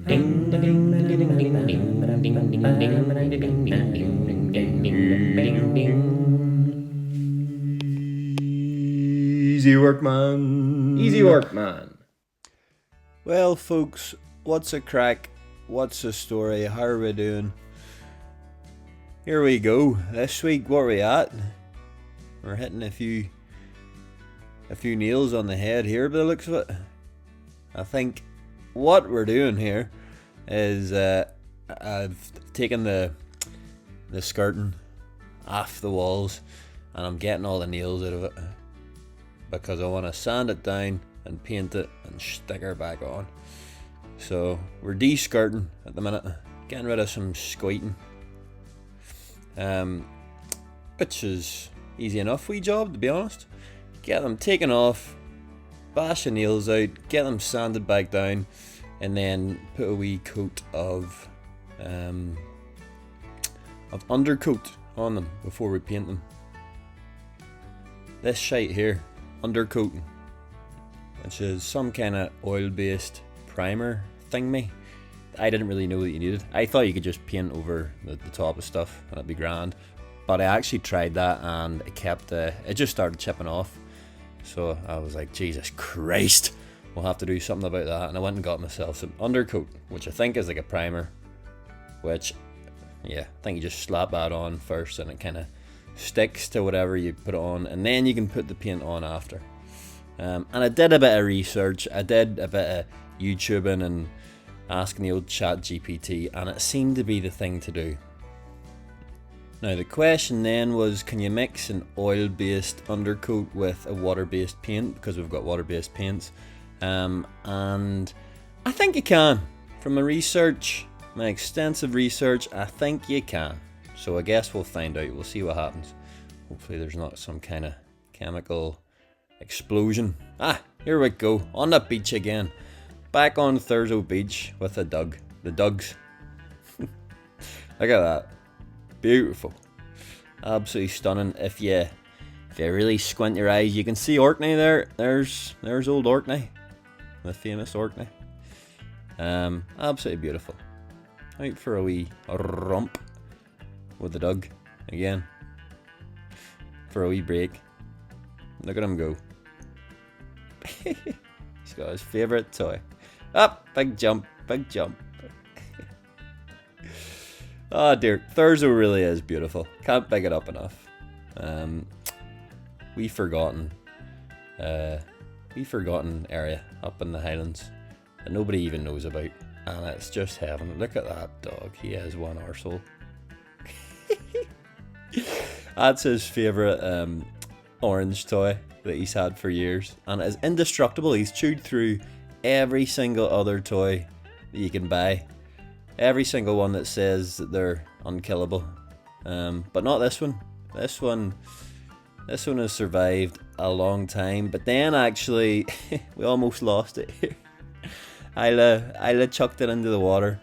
Ding ding ding ding ding ding ding ding ding ding ding ding. Easy work, man. Easy work, man. Well, folks, what's a crack? What's the story? How are we doing? Here we go. This week, what are we at? We're hitting a few nails on the head here by the looks of it. I think what we're doing here is I've taken the skirting off the walls and I'm getting all the nails out of it because I want to sand it down and paint it and stick her back on. So we're de-skirting at the minute, getting rid of some squeating, which is easy enough wee job, to be honest. Get them taken off, bash the nails out, get them sanded back down, and then put a wee coat of undercoat on them before we paint them. This shite here, undercoating, which is some kind of oil-based primer thingy. I didn't really know that you needed. I thought you could just paint over the top of stuff and it'd be grand. But I actually tried that and it just started chipping off. So I was like, Jesus Christ, we'll have to do something about that. And I went and got myself some undercoat, which I think is like a primer. Which, yeah, I think you just slap that on first and it kind of sticks to whatever you put it on. And then you can put the paint on after. And I did a bit of research. I did a bit of YouTubing and asking the old chat GPT. And it seemed to be the thing to do. Now the question then was, can you mix an oil-based undercoat with a water-based paint, because we've got water-based paints, and I think you can. From my extensive research, I think you can. So I guess we'll find out, we'll see what happens. Hopefully there's not some kind of chemical explosion. Here we go, on the beach again. Back on Thurso beach with the Dugs. Look at that. Beautiful, absolutely stunning. If you really squint your eyes, you can see Orkney there. There's old Orkney, the famous Orkney. Absolutely beautiful. Out for a wee romp with the dog again for a wee break. Look at him go. He's got his favourite toy. Up, big jump. Oh dear, Thurso really is beautiful. Can't big it up enough. We forgotten area up in the Highlands that nobody even knows about, and it's just heaven. Look at that dog. He has one arsehole. That's his favourite orange toy that he's had for years, and it's indestructible. He's chewed through every single other toy that you can buy. Every single one that says that they're unkillable, but not this one. This one has survived a long time. But then actually, we almost lost it here. Isla chucked it into the water,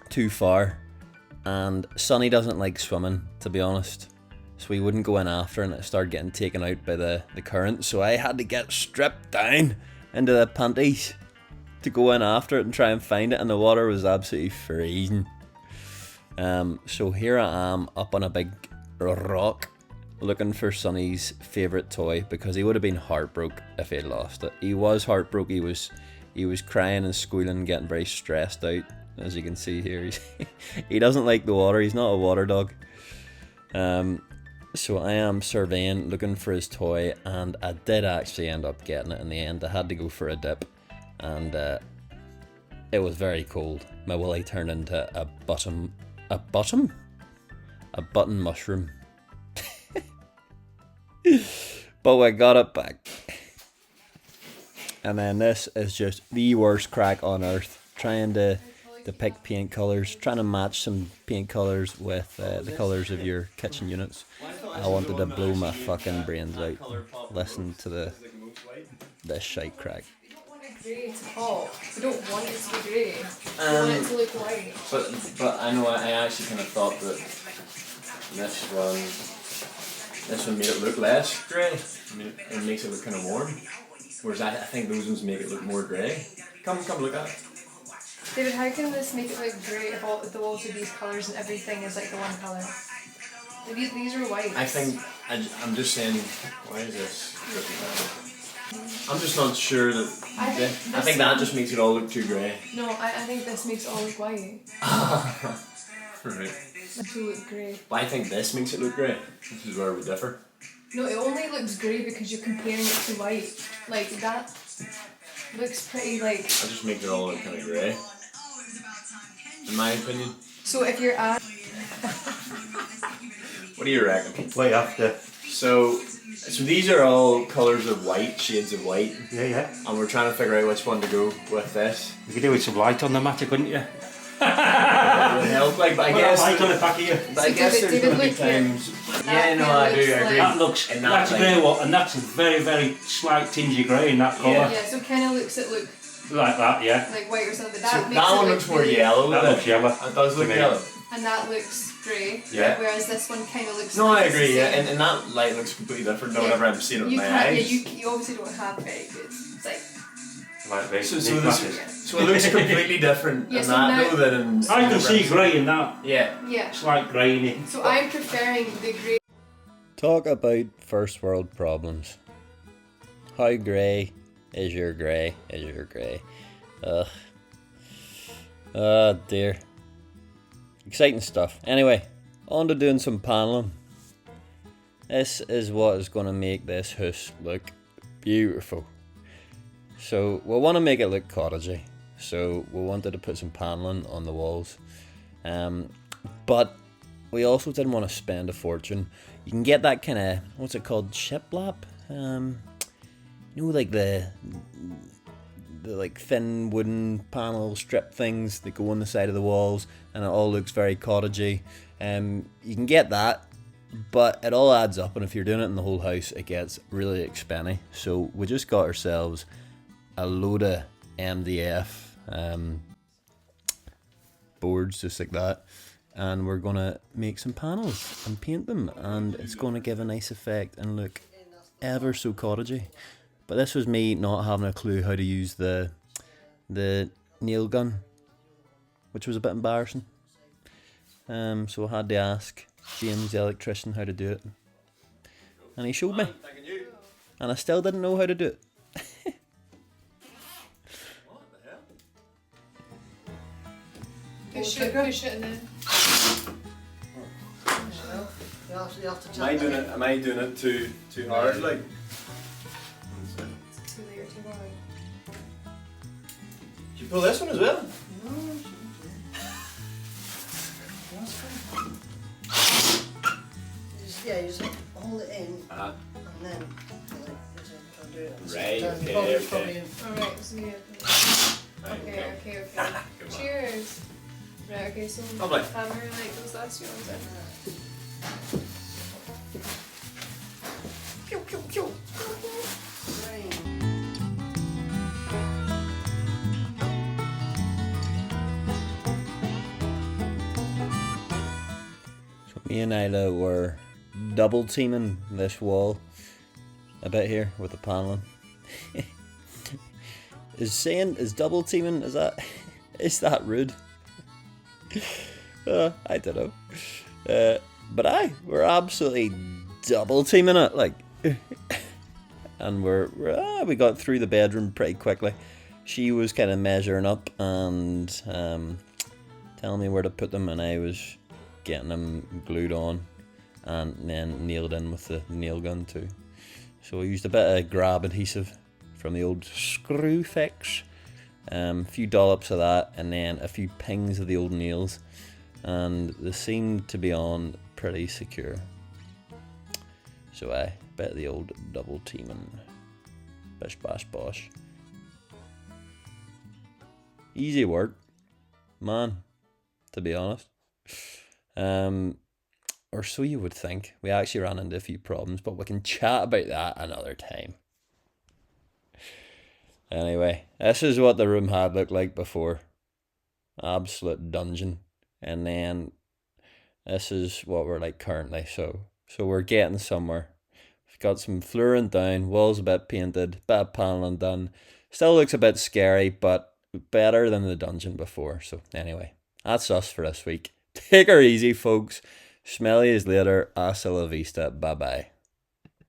too far, and Sonny doesn't like swimming, to be honest. So we wouldn't go in after, and it started getting taken out by the current. So I had to get stripped down into the panties to go in after it and try and find it, and the water was absolutely freezing. So here I am up on a big rock looking for Sonny's favourite toy, because he would have been heartbroken if he had lost it. He was heartbroken. He was crying and squealing, getting very stressed out, as you can see here. He doesn't like the water. He's not a water dog. So I am surveying, looking for his toy, and I did actually end up getting it in the end. I had to go for a dip. And it was very cold. My willy turned into a button mushroom. But we got it back. And then this is just the worst crack on earth. Trying to pick paint colours, trying to match some paint colours with the colours of your kitchen units. I wanted to blow my fucking brains out. Listen to this shite crack. Grey to pop. We don't want it to be grey. We want it to look white. But I know I actually kind of thought that this one made it look less grey. I mean, it makes it look kind of warm. Whereas I think those ones make it look more grey. Come look at it. David, how can this make it look great if all the walls are these colours and everything is like the one colour? These are white. I think I'm just saying. Why is this? I'm just not sure that. I think that just makes it all look too grey. No, I think this makes it all look white. Right. To look grey. But I think this makes it look grey. This is where we differ. No, it only looks grey because you're comparing it to white. Like that looks pretty like. That just makes it all look kind of grey. In my opinion. So if you're at. What do you reckon? Wait, after. So these are all colours of white, shades of white. Yeah. And we're trying to figure out which one to go with this. You could do with some light on the matter, couldn't you? It would help, like, but I guess. Light on the back of you. But I guess there's going to be times. Yeah, no, I do. I agree. That looks. And That's a grey one, and that's a very, very slight tingy grey in that colour. Yeah, so kind of looks it look Like that, yeah. like white or something. So That makes that it one look looks more really- yellow. That looks yellow. It does look to me. yellow. And that looks grey. Yeah. Whereas this one kind of looks. No, like I it's the agree. Yeah, same. and that light looks completely different than Yeah. whenever I'm seeing it with You my can't. eyes. Yeah, you obviously don't have very good. It's like. Like this. So These glasses. it looks completely different Yeah, in so that now- though than in. I can see grey in that. Yeah. Yeah. Slight grey in it. So I'm preferring the grey. Talk about first world problems. How grey is your grey? Ugh. Oh dear. Exciting stuff. Anyway, on to doing some paneling. This is what is going to make this house look beautiful. So we want to make it look cottagey. So we wanted to put some paneling on the walls. But we also didn't want to spend a fortune. You can get that kind of, what's it called, shiplap? Like the like thin wooden panel strip things that go on the side of the walls, and it all looks very cottagey. You can get that, but it all adds up, and if you're doing it in the whole house, it gets really expensive. So we just got ourselves a load of MDF boards just like that, and we're gonna make some panels and paint them, and it's gonna give a nice effect and look ever so cottagey. But this was me not having a clue how to use the nail gun, which was a bit embarrassing. So I had to ask James the electrician how to do it, and he showed me, and I still didn't know how to do it. Push it and then. Am I doing it too hard? Like. Too late or too hard. Did you pull this one as well? You just hold it in Uh-huh. and then like, do it at the Right, same time. okay, Probably okay. Alright, so yeah. Okay. Cheers. Right, okay, so Lovely. hammer like those last few ones in. Pew, pew, pew. So me and Isla were double teaming this wall a bit here with the paneling. Is double teaming, is that rude? I don't know. But we're absolutely double teaming it, like. And we got through the bedroom pretty quickly. She was kind of measuring up and telling me where to put them, and I was getting them glued on and then nailed in with the nail gun too. So I used a bit of grab adhesive from the old screw fix, a few dollops of that, and then a few pings of the old nails, and they seemed to be on pretty secure. So I bet the old double teaming. Bish bash bosh. Easy work, man, to be honest. Or so you would think. We actually ran into a few problems, but we can chat about that another time. Anyway, this is what the room had looked like before. Absolute dungeon. And then this is what we're like currently. So we're getting somewhere. We've got some flooring down, walls a bit painted, bit of paneling done. Still looks a bit scary, but better than the dungeon before. So anyway, that's us for this week. Take her easy, folks. Smell yous later. Hasta la vista. Bye bye.